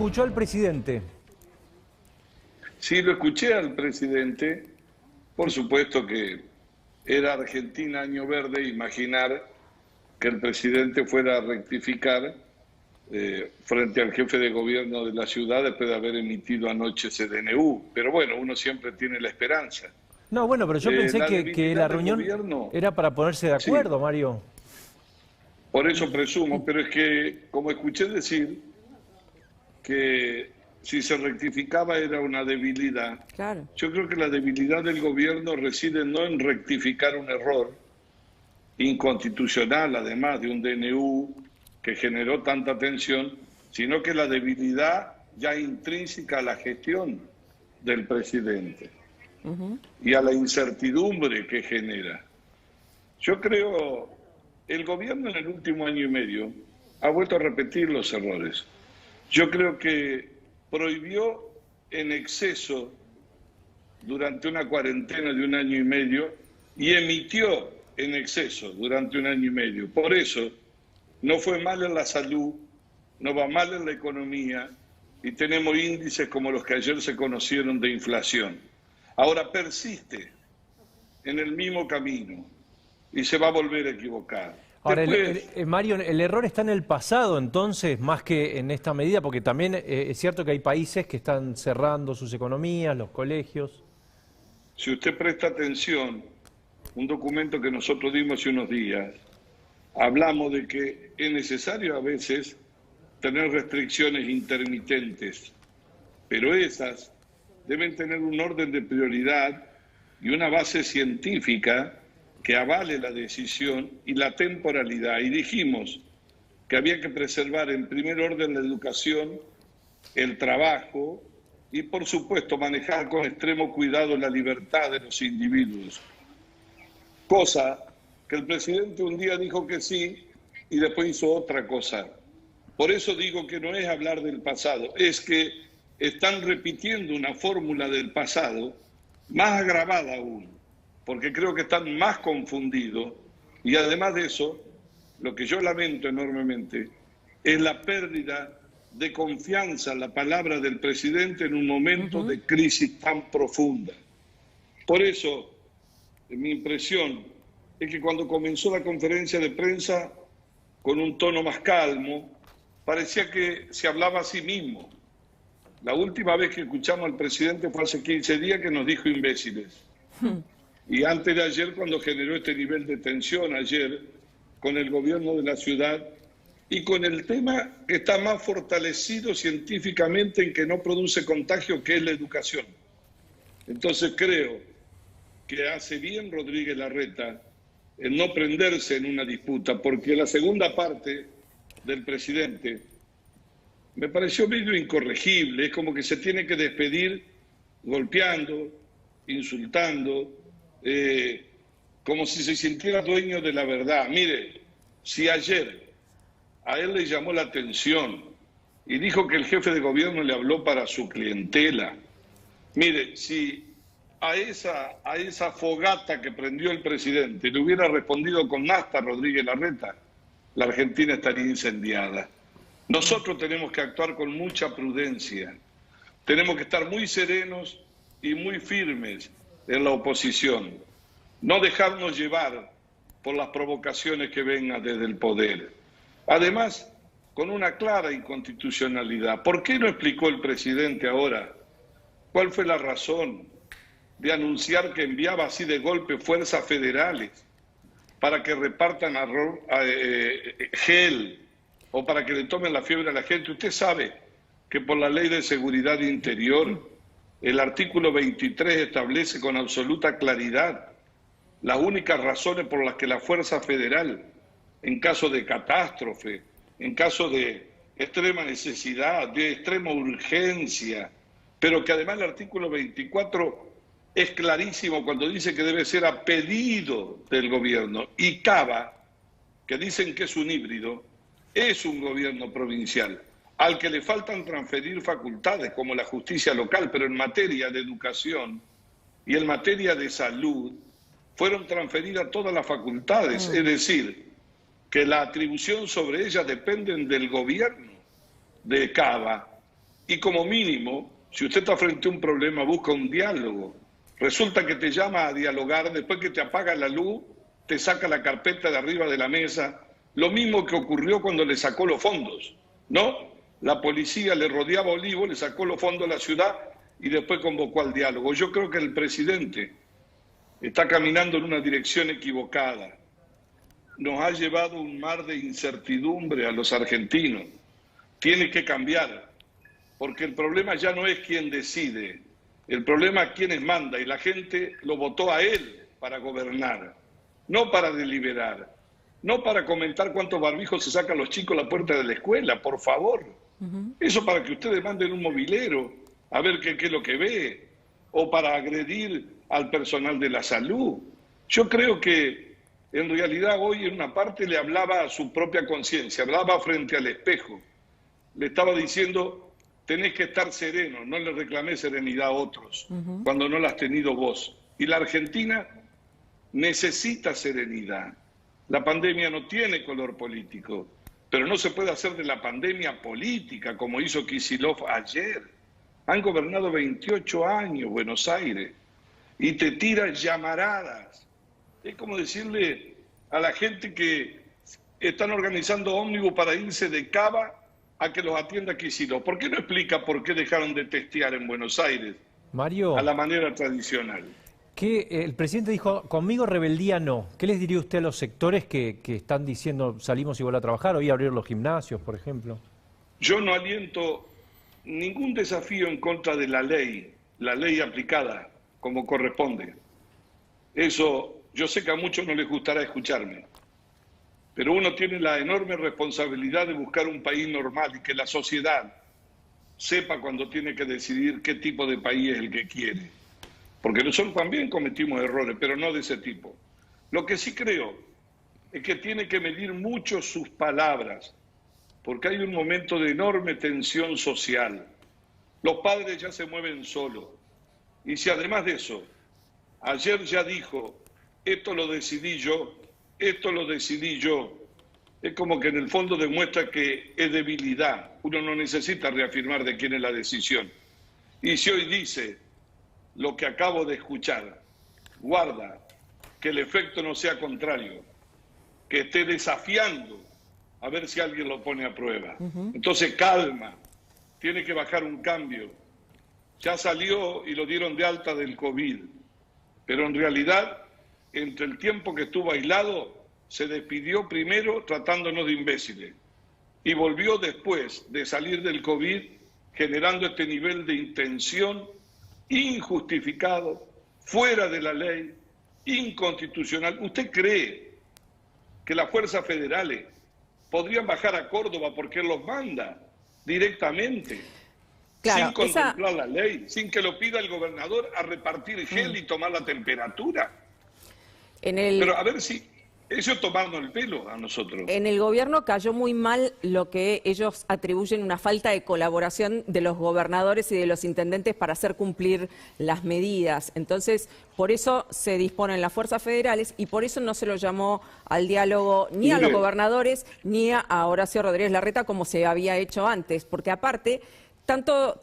¿Escuchó al presidente? Sí, lo escuché al presidente. Por supuesto que era Argentina año verde imaginar que el presidente fuera a rectificar frente al jefe de gobierno de la ciudad después de haber emitido anoche ese DNU. Pero bueno, uno siempre tiene la esperanza. No, bueno, pero yo pensé La que debilidad la del reunión gobierno, era para ponerse de sí, acuerdo, Mario. por eso presumo, pero es que como escuché decir que si se rectificaba era una debilidad. Claro. Yo creo que la debilidad del gobierno reside no en rectificar un error inconstitucional, además de un DNU que generó tanta tensión, sino que la debilidad ya intrínseca a la gestión del presidente y a la incertidumbre que genera. Yo creo el gobierno en el último año y medio ha vuelto a repetir los errores. Yo creo que prohibió en exceso durante una cuarentena de un año y medio y emitió en exceso durante un año y medio. Por eso no fue mal en la salud, no va mal en la economía y tenemos índices como los que ayer se conocieron de inflación. Ahora persiste en el mismo camino y se va a volver a equivocar. Ahora, Después, Mario, el error está en el pasado entonces, más que en esta medida, porque también es cierto que hay países que están cerrando sus economías, los colegios. si usted presta atención, un documento que nosotros dimos hace unos días, hablamos de que es necesario a veces tener restricciones intermitentes, pero esas deben tener un orden de prioridad y una base científica que avale la decisión y la temporalidad. Y dijimos que había que preservar en primer orden la educación, el trabajo y, por supuesto, manejar con extremo cuidado la libertad de los individuos. Cosa que el presidente un día dijo que sí y después hizo otra cosa. Por eso digo que no es hablar del pasado, es que están repitiendo una fórmula del pasado más agravada aún, porque creo que están más confundidos y además de eso, lo que yo lamento enormemente es la pérdida de confianza en la palabra del presidente en un momento de crisis tan profunda. Por eso, mi impresión es que cuando comenzó la conferencia de prensa con un tono más calmo, parecía que se hablaba a sí mismo. La última vez que escuchamos al presidente fue hace 15 días que nos dijo imbéciles. Y antes de ayer, cuando generó este nivel de tensión, ayer, con el gobierno de la ciudad y con el tema que está más fortalecido científicamente en que no produce contagio, que es la educación. Entonces creo que hace bien Rodríguez Larreta en no prenderse en una disputa, porque la segunda parte del presidente me pareció medio incorregible, es como que se tiene que despedir golpeando, insultando, como si se sintiera dueño de la verdad. Mire, si ayer a él le llamó la atención y dijo que el jefe de gobierno le habló para su clientela, mire, si a esa fogata que prendió el presidente le hubiera respondido con nafta Rodríguez Larreta, la Argentina estaría incendiada. Nosotros tenemos que actuar con mucha prudencia, tenemos que estar muy serenos y muy firmes en la oposición, no dejarnos llevar por las provocaciones que vengan desde el poder. Además, con una clara inconstitucionalidad. ¿Por qué no explicó el presidente ahora cuál fue la razón de anunciar que enviaba así de golpe fuerzas federales para que repartan gel o para que le tomen la fiebre a la gente? Usted sabe que por la Ley de Seguridad Interior, el artículo 23 establece con absoluta claridad las únicas razones por las que la Fuerza Federal, en caso de catástrofe, en caso de extrema necesidad, de extrema urgencia, pero que además el artículo 24 es clarísimo cuando dice que debe ser a pedido del gobierno. Y Cava, que dicen que es un híbrido, es un gobierno provincial al que le faltan transferir facultades como la justicia local, pero en materia de educación y en materia de salud fueron transferidas todas las facultades, es decir, que la atribución sobre ellas dependen del gobierno de Cava Y como mínimo, si usted está frente a un problema, busca un diálogo. Resulta que te llama a dialogar, después que te apaga la luz, te saca la carpeta de arriba de la mesa. Lo mismo que ocurrió cuando le sacó los fondos, ¿no? La policía le rodeaba a Olivo, le sacó los fondos a la ciudad y después convocó al diálogo. Yo creo que el presidente está caminando en una dirección equivocada. Nos ha llevado un mar de incertidumbre a los argentinos. Tiene que cambiar, porque el problema ya no es quién decide, el problema es quiénes manda, y la gente lo votó a él para gobernar, no para deliberar, no para comentar cuántos barbijos se sacan los chicos a la puerta de la escuela, por favor. Eso para que ustedes manden un mobilero a ver qué es lo que ve, o para agredir al personal de la salud. Yo creo que en realidad hoy en una parte le hablaba a su propia conciencia, hablaba frente al espejo. Le estaba diciendo, tenés que estar sereno, no le reclamé serenidad a otros, cuando no la has tenido vos. Y la Argentina necesita serenidad. La pandemia no tiene color político, pero no se puede hacer de la pandemia política, como hizo Kicillof ayer. Han gobernado 28 años Buenos Aires y te tiran llamaradas. Es como decirle a la gente que están organizando ómnibus para irse de Cava a que los atienda Kicillof. ¿Por qué no explica por qué dejaron de testear en Buenos Aires, Mario, a la manera tradicional? que el presidente dijo, conmigo rebeldía no. ¿Qué les diría usted a los sectores que están diciendo salimos igual a trabajar, hoy a abrir los gimnasios, por ejemplo? Yo no aliento ningún desafío en contra de la ley aplicada como corresponde. Eso, yo sé que a muchos no les gustará escucharme, pero uno tiene la enorme responsabilidad de buscar un país normal y que la sociedad sepa cuando tiene que decidir qué tipo de país es el que quiere. Porque nosotros también cometimos errores, pero no de ese tipo. Lo que sí creo es que tiene que medir mucho sus palabras, porque hay un momento de enorme tensión social. Los padres ya se mueven solos. Y si además de eso, ayer ya dijo, esto lo decidí yo, esto lo decidí yo, es como que en el fondo demuestra que es debilidad. Uno no necesita reafirmar de quién es la decisión. Y si hoy dice lo que acabo de escuchar, guarda que el efecto no sea contrario, que esté desafiando a ver si alguien lo pone a prueba. Entonces, calma, tiene que bajar un cambio. Ya salió y lo dieron de alta del COVID, pero en realidad, entre el tiempo que estuvo aislado, se despidió primero tratándonos de imbéciles y volvió después de salir del COVID generando este nivel de intención injustificado, fuera de la ley, inconstitucional. ¿Usted cree que las fuerzas federales podrían bajar a Córdoba porque él los manda directamente, claro, sin contemplar la ley, sin que lo pida el gobernador a repartir gel y tomar la temperatura? Pero a ver si eso es tomarnos el pelo a nosotros. En el gobierno cayó muy mal lo que ellos atribuyen una falta de colaboración de los gobernadores y de los intendentes para hacer cumplir las medidas. Entonces, por eso se disponen las fuerzas federales y por eso no se lo llamó al diálogo ni a los gobernadores ni a Horacio Rodríguez Larreta como se había hecho antes. Porque aparte, tanto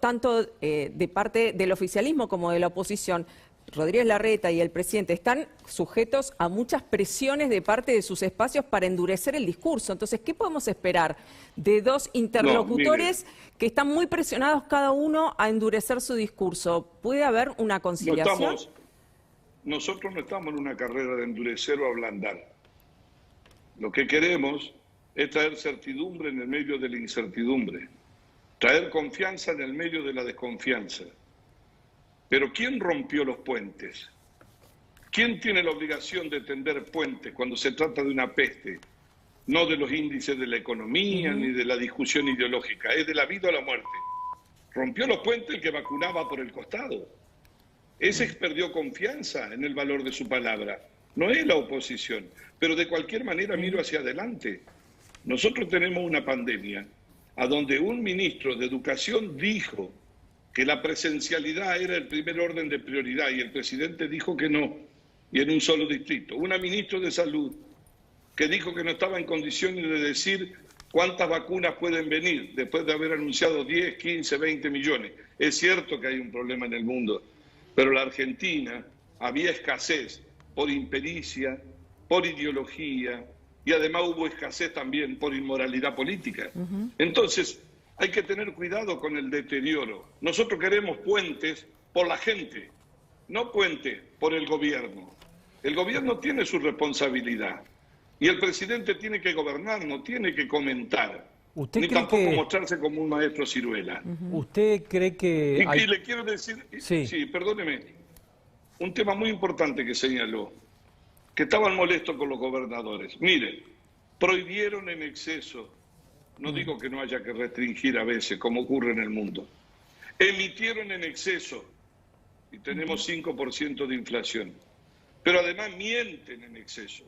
de parte del oficialismo como de la oposición, Rodríguez Larreta y el presidente están sujetos a muchas presiones de parte de sus espacios para endurecer el discurso. Entonces, ¿qué podemos esperar de dos interlocutores que están muy presionados cada uno a endurecer su discurso? ¿Puede haber una conciliación? Nosotros no estamos en una carrera de endurecer o ablandar. Lo que queremos es traer certidumbre en el medio de la incertidumbre, traer confianza en el medio de la desconfianza. Pero ¿quién rompió los puentes? ¿Quién tiene la obligación de tender puentes cuando se trata de una peste? No de los índices de la economía ni de la discusión ideológica, es de la vida o la muerte. Rompió los puentes el que vacunaba por el costado. Ese perdió confianza en el valor de su palabra. No es la oposición, pero de cualquier manera miro hacia adelante. Nosotros tenemos una pandemia a donde un ministro de Educación dijo que la presencialidad era el primer orden de prioridad y el presidente dijo que no, y en un solo distrito. Una ministra de Salud que dijo que no estaba en condiciones de decir ¿Cuántas vacunas pueden venir después de haber anunciado 10, 15, 20 millones? Es cierto que hay un problema en el mundo, pero la Argentina había escasez por impericia, por ideología, y además hubo escasez también por inmoralidad política. Entonces, hay que tener cuidado con el deterioro. Nosotros queremos puentes por la gente, no puentes por el gobierno. El gobierno tiene su responsabilidad y el presidente tiene que gobernar, no tiene que comentar, ni tampoco mostrarse como un maestro ciruela. ¿Usted cree que...? Y le quiero decir, sí, perdóneme, un tema muy importante que señaló, que estaban molestos con los gobernadores. Mire, prohibieron en exceso, no digo que no haya que restringir a veces, como ocurre en el mundo, emitieron en exceso y tenemos 5% de inflación, pero además mienten en exceso,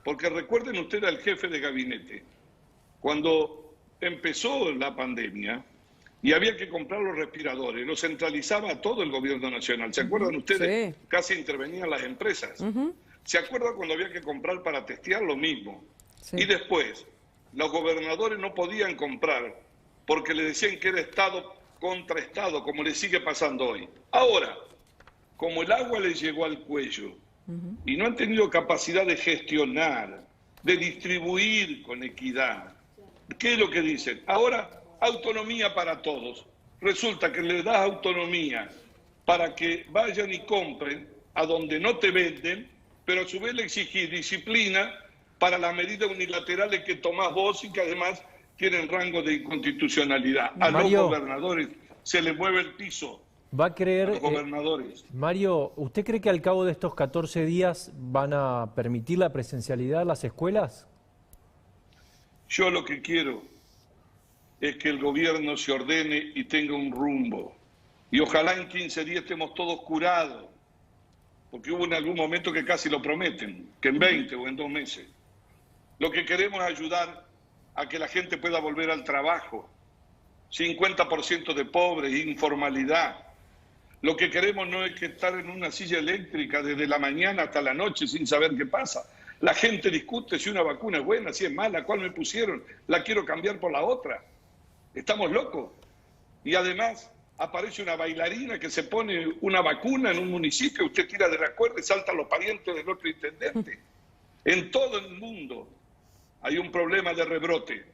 porque recuerden ustedes al jefe de gabinete, cuando empezó la pandemia y había que comprar los respiradores, lo centralizaba todo el gobierno nacional, ¿se acuerdan ustedes? Sí. Casi intervenían las empresas. ¿Se acuerdan cuando había que comprar para testear? Lo mismo. Sí. Y después, los gobernadores no podían comprar porque le decían que era Estado contra Estado, como le sigue pasando hoy. Ahora, como el agua les llegó al cuello y no han tenido capacidad de gestionar, de distribuir con equidad, ¿qué es lo que dicen? Ahora, autonomía para todos. Resulta que les das autonomía para que vayan y compren a donde no te venden, pero a su vez le exigís disciplina para las medidas unilaterales que tomás vos y que además tienen rango de inconstitucionalidad. A los gobernadores se les mueve el piso. ¿Va a creer, a los gobernadores? Mario, ¿usted cree que al cabo de estos 14 días van a permitir la presencialidad en las escuelas? Yo lo que quiero es que el gobierno se ordene y tenga un rumbo. Y ojalá en 15 días estemos todos curados. Porque hubo en algún momento que casi lo prometen, que en 20 o en 2 meses. Lo que queremos es ayudar a que la gente pueda volver al trabajo. 50% de pobres, informalidad. Lo que queremos no es que estar en una silla eléctrica desde la mañana hasta la noche sin saber qué pasa. La gente discute si una vacuna es buena, si es mala, cuál me pusieron, la quiero cambiar por la otra. Estamos locos. Y además aparece una bailarina que se pone una vacuna en un municipio, usted tira de la cuerda y saltan los parientes del otro intendente. En todo el mundo hay un problema de rebrote,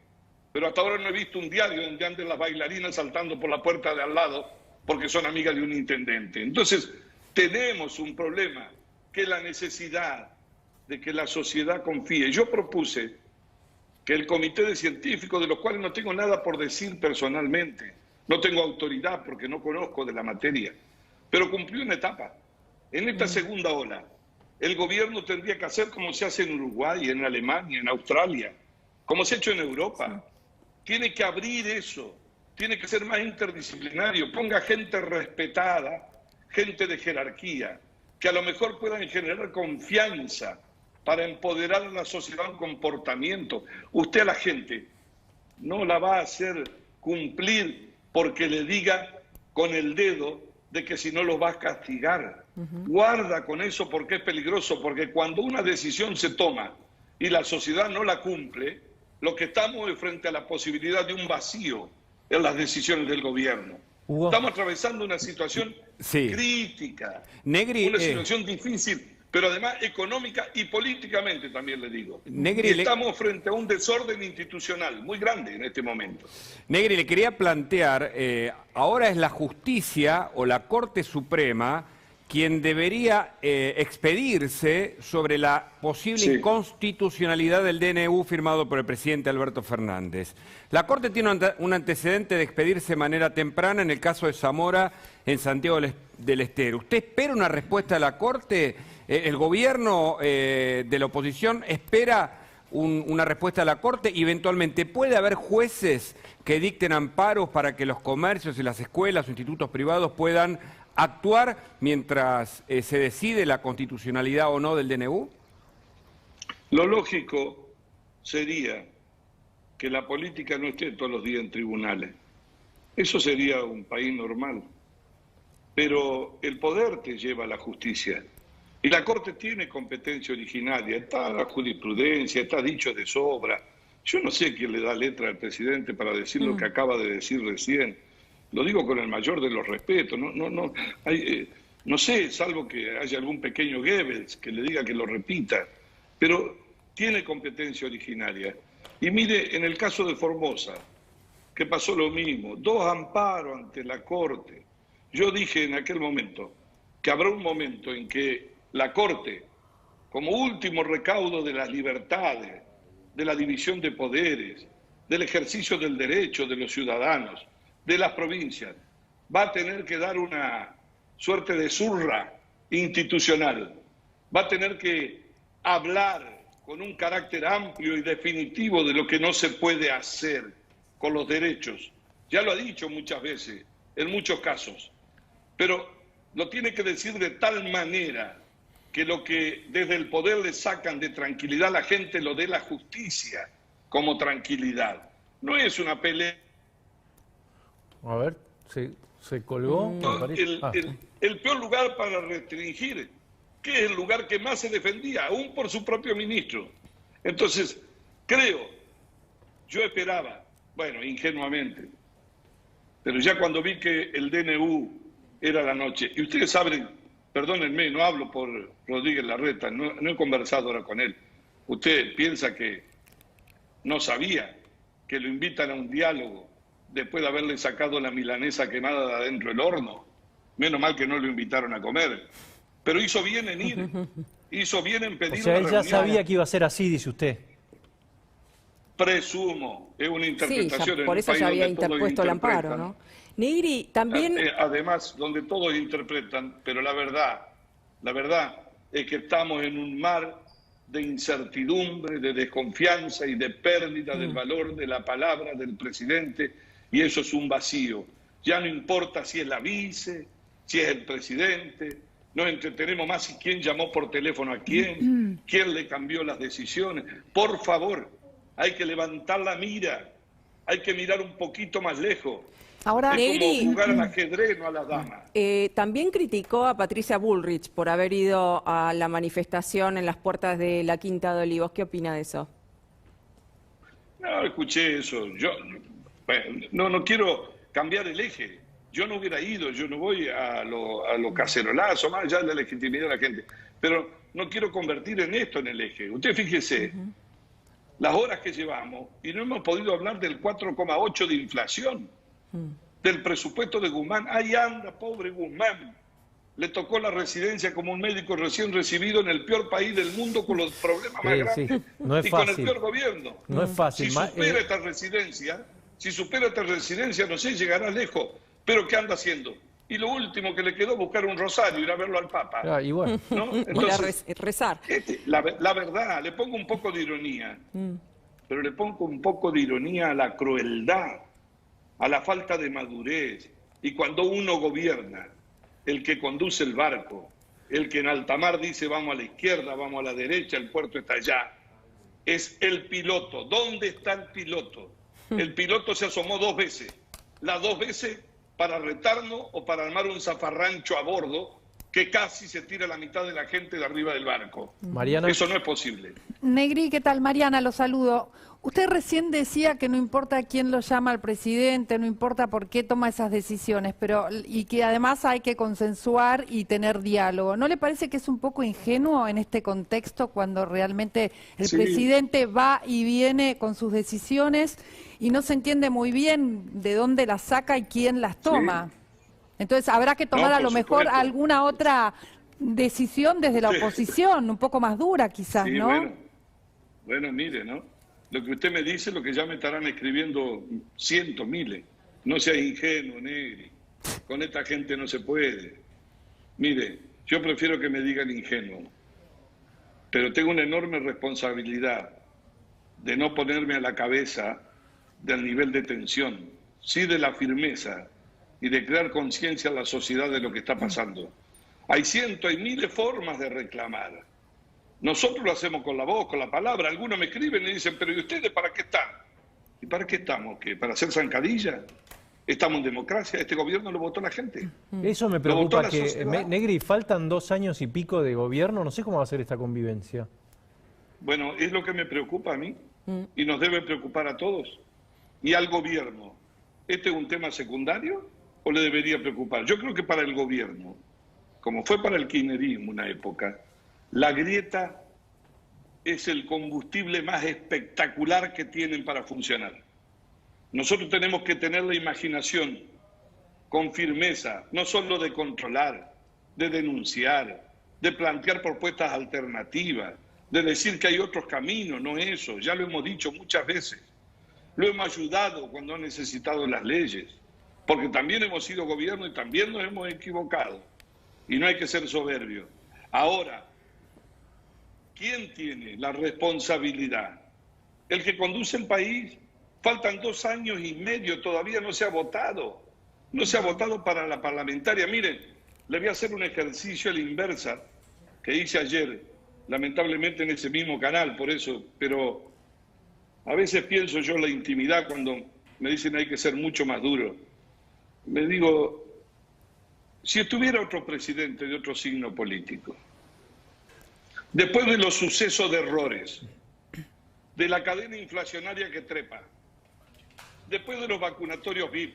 pero hasta ahora no he visto un diario donde anden las bailarinas saltando por la puerta de al lado porque son amigas de un intendente. Entonces, tenemos un problema, que es la necesidad de que la sociedad confíe. Yo propuse que el comité de científicos, de los cuales no tengo nada por decir personalmente, no tengo autoridad porque no conozco de la materia, pero cumplió una etapa. En esta segunda ola, el gobierno tendría que hacer como se hace en Uruguay, en Alemania, en Australia, como se ha hecho en Europa. Tiene que abrir eso, tiene que ser más interdisciplinario, ponga gente respetada, gente de jerarquía, que a lo mejor puedan generar confianza para empoderar a la sociedad un comportamiento. Usted a la gente no la va a hacer cumplir porque le diga con el dedo de que si no los va a castigar. Guarda con eso porque es peligroso, porque cuando una decisión se toma y la sociedad no la cumple, lo que estamos es frente a la posibilidad de un vacío en las decisiones del gobierno. Estamos atravesando una situación crítica, Negri, una situación difícil, pero además económica y políticamente también le digo. Negri, y estamos frente a un desorden institucional muy grande en este momento. Negri, le quería plantear, ahora es la justicia o la Corte Suprema quien debería expedirse sobre la posible inconstitucionalidad del DNU firmado por el presidente Alberto Fernández. La Corte tiene un antecedente de expedirse de manera temprana en el caso de Zamora en Santiago del Estero. ¿Usted espera una respuesta de la Corte? ¿El gobierno de la oposición espera una respuesta de la Corte? Y eventualmente, ¿puede haber jueces que dicten amparos para que los comercios y las escuelas o institutos privados puedan actuar mientras se decide la constitucionalidad o no del DNU? Lo lógico sería que la política no esté todos los días en tribunales. Eso sería un país normal. Pero el poder te lleva a la justicia. Y la Corte tiene competencia originaria. Está la jurisprudencia, está dicho de sobra. Yo no sé quién le da letra al presidente para decir lo que acaba de decir recién. Lo digo con el mayor de los respetos. No sé, salvo que haya algún pequeño Goebbels que le diga que lo repita. Pero tiene competencia originaria. Y mire, en el caso de Formosa, que pasó lo mismo, 2 amparos ante la Corte. Yo dije en aquel momento que habrá un momento en que la Corte, como último recaudo de las libertades, de la división de poderes, del ejercicio del derecho de los ciudadanos, de las provincias, va a tener que dar una suerte de zurra institucional, va a tener que hablar con un carácter amplio y definitivo de lo que no se puede hacer con los derechos. Ya lo ha dicho muchas veces, en muchos casos, pero lo tiene que decir de tal manera que lo que desde el poder le sacan de tranquilidad a la gente lo dé la justicia como tranquilidad. No es una pelea. A ver, se colgó. El peor lugar para restringir, que es el lugar que más se defendía, aún por su propio ministro. Entonces, yo esperaba, bueno, ingenuamente, pero ya cuando vi que el DNU era la noche, y ustedes saben, perdónenme, no hablo por Rodríguez Larreta, no he conversado ahora con él. Usted piensa que no sabía que lo invitan a un diálogo después de haberle sacado la milanesa quemada de adentro del horno. Menos mal que no lo invitaron a comer. Pero hizo bien en ir, hizo bien en pedir una reunión. O sea, él ya sabía que iba a ser así, dice usted. Presumo, es una interpretación. Sí, por eso ya había interpuesto el amparo, ¿no? Negri, también... Además, donde todos interpretan, pero la verdad es que estamos en un mar de incertidumbre, de desconfianza y de pérdida del valor de la palabra del presidente, y eso es un vacío. Ya no importa si es la vice, si es el presidente, nos entretenemos más si quién llamó por teléfono a quién, quién le cambió las decisiones. Por favor, hay que levantar la mira, hay que mirar un poquito más lejos. Ahora, es como jugar al ajedrez, no a la dama. También criticó a Patricia Bullrich por haber ido a la manifestación en las puertas de la Quinta de Olivos. ¿Qué opina de eso? No, escuché eso. No quiero cambiar el eje. Yo no hubiera ido, yo no voy a lo cacerolazo, más allá de la legitimidad de la gente. Pero no quiero convertir en esto en el eje. Usted fíjese, las horas que llevamos, y no hemos podido hablar del 4,8 de inflación. Del presupuesto de Guzmán. Ahí anda, pobre Guzmán. Le tocó la residencia como un médico recién recibido en el peor país del mundo con los problemas más grandes no es y fácil. con el peor gobierno. No es fácil. Si supera esta residencia, no sé, llegará lejos. Pero ¿qué anda haciendo? Y lo último que le quedó, buscar un rosario, ir a verlo al Papa. Y bueno. ¿No? Entonces, rezar. La verdad, le pongo un poco de ironía, pero le pongo un poco de ironía a la crueldad, a la falta de madurez. Y cuando uno gobierna, el que conduce el barco, el que en alta mar dice vamos a la izquierda, vamos a la derecha, el puerto está allá, es el piloto. ¿Dónde está el piloto? El piloto se asomó 2 veces. Las 2 veces para retarnos o para armar un zafarrancho a bordo que casi se tira la mitad de la gente de arriba del barco. Mariana. Eso no es posible. Negri, ¿qué tal? Mariana, lo saludo. Usted recién decía que no importa quién lo llama al presidente, no importa por qué toma esas decisiones, y que además hay que consensuar y tener diálogo. ¿No le parece que es un poco ingenuo en este contexto cuando realmente el presidente va y viene con sus decisiones y no se entiende muy bien de dónde las saca y quién las toma? Entonces habrá que tomar a lo mejor alguna otra decisión desde la oposición, un poco más dura quizás, ¿no? Bueno, mire, ¿no? Lo que usted me dice, lo que ya me estarán escribiendo cientos, miles. No sea ingenuo, Negri. Con esta gente no se puede. Mire, yo prefiero que me digan ingenuo, pero tengo una enorme responsabilidad de no ponerme a la cabeza del nivel de tensión, sí de la firmeza y de crear conciencia en la sociedad de lo que está pasando. Hay cientos y miles de formas de reclamar. Nosotros lo hacemos con la voz, con la palabra. Algunos me escriben y dicen, pero ¿y ustedes para qué están? ¿Y para qué estamos? ¿Qué? ¿Para hacer zancadilla? Estamos en democracia, este gobierno lo votó la gente. Eso me preocupa, que Negri, faltan 2 años y pico de gobierno, no sé cómo va a ser esta convivencia. Bueno, es lo que me preocupa a mí. y nos debe preocupar a todos. Y al gobierno, ¿este es un tema secundario o le debería preocupar? Yo creo que para el gobierno, como fue para el kirchnerismo una época, la grieta es el combustible más espectacular que tienen para funcionar. Nosotros tenemos que tener la imaginación con firmeza, no solo de controlar, de denunciar, de plantear propuestas alternativas, de decir que hay otros caminos, no eso, ya lo hemos dicho muchas veces. Lo hemos ayudado cuando han necesitado las leyes, porque también hemos sido gobierno y también nos hemos equivocado. Y no hay que ser soberbio. Ahora, ¿quién tiene la responsabilidad? El que conduce el país. Faltan 2 años y medio, todavía no se ha votado. No se ha votado para la parlamentaria. Miren, le voy a hacer un ejercicio a la inversa que hice ayer, lamentablemente en ese mismo canal, por eso, pero a veces pienso yo en la intimidad cuando me dicen hay que ser mucho más duro. Me digo, si estuviera otro presidente de otro signo político, después de los sucesos de errores, de la cadena inflacionaria que trepa, después de los vacunatorios VIP,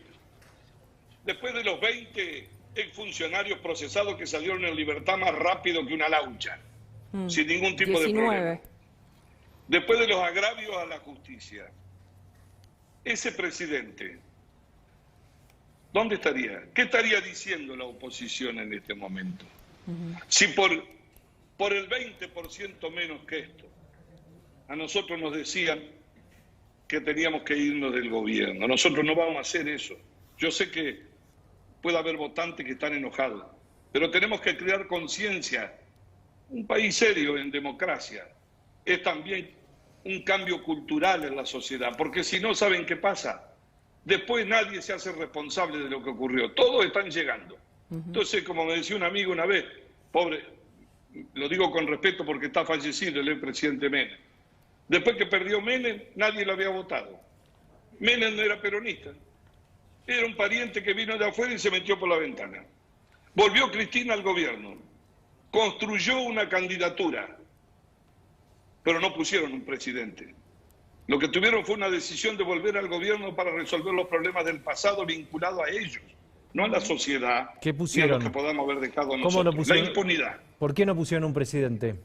después de los 20 exfuncionarios procesados que salieron en libertad más rápido que una laucha, sin ningún tipo 19. De problema, después de los agravios a la justicia, ese presidente, ¿dónde estaría? ¿Qué estaría diciendo la oposición en este momento? Si por el 20% menos que esto, a nosotros nos decían que teníamos que irnos del gobierno. Nosotros no vamos a hacer eso. Yo sé que puede haber votantes que están enojados, pero tenemos que crear conciencia. Un país serio en democracia es también un cambio cultural en la sociedad, porque si no, ¿saben qué pasa? Después nadie se hace responsable de lo que ocurrió. Todos están llegando. Entonces, como me decía un amigo una vez, pobre, lo digo con respeto porque está fallecido el presidente Menem. Después que perdió Menem, nadie lo había votado. Menem no era peronista. Era un pariente que vino de afuera y se metió por la ventana. Volvió Cristina al gobierno. Construyó una candidatura. Pero no pusieron un presidente. Lo que tuvieron fue una decisión de volver al gobierno para resolver los problemas del pasado vinculados a ellos, no a la sociedad. ¿Qué pusieron? Ni a lo que podamos haber dejado nosotros. ¿Cómo no pusieron? La impunidad. ¿Por qué no pusieron un presidente?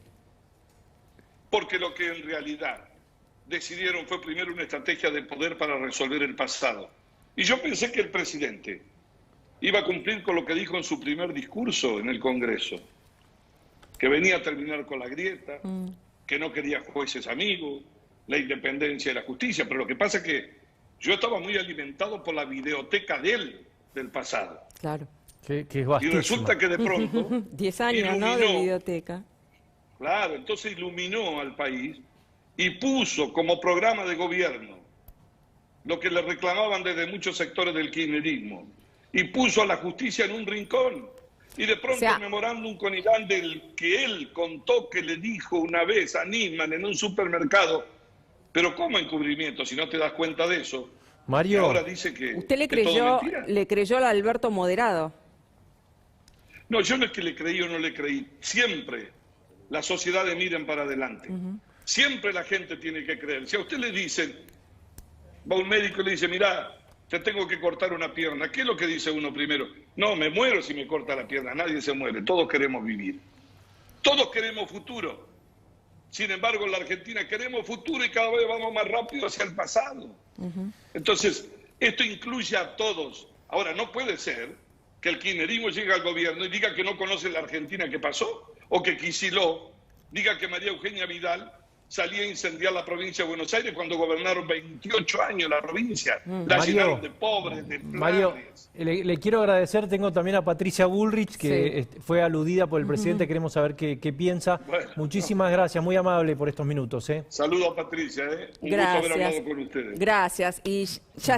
Porque lo que en realidad decidieron fue primero una estrategia de poder para resolver el pasado. Y yo pensé que el presidente iba a cumplir con lo que dijo en su primer discurso en el Congreso, que venía a terminar con la grieta, que no quería jueces amigos, la independencia de la justicia. Pero lo que pasa es que yo estaba muy alimentado por la videoteca de él, del pasado. Claro. Que es y vastísima. resulta que de pronto 10 años, iluminó, ¿no?, de videoteca. Claro, entonces iluminó al país y puso como programa de gobierno lo que le reclamaban desde muchos sectores del kirchnerismo, y puso a la justicia en un rincón. Y de pronto, memorándum con Irán, del que él contó que le dijo una vez a Nisman en un supermercado, pero ¿cómo encubrimiento si no te das cuenta de eso? Mario, ahora dice que ¿usted le que creyó al Alberto moderado? No, yo no es que le creí o no le creí. Siempre la sociedad miren para adelante. Siempre la gente tiene que creer. Si a usted le dicen, va un médico y le dice, mirá, te tengo que cortar una pierna, ¿qué es lo que dice uno primero? No, me muero si me corta la pierna. Nadie se muere, todos queremos vivir. Todos queremos futuro. Sin embargo, en la Argentina queremos futuro y cada vez vamos más rápido hacia el pasado. Entonces, esto incluye a todos. Ahora, no puede ser que el kirchnerismo llegue al gobierno y diga que no conoce la Argentina que pasó, o que Kicillof diga que María Eugenia Vidal salía a incendiar la provincia de Buenos Aires cuando gobernaron 28 años la provincia. La llenaron de pobres, de planes. Mario, le quiero agradecer. Tengo también a Patricia Bullrich, que fue aludida por el presidente. Queremos saber qué piensa. Bueno, muchísimas gracias, muy amable por estos minutos. Saludos a Patricia. Un gusto haber hablado con ustedes. Gracias. Y ya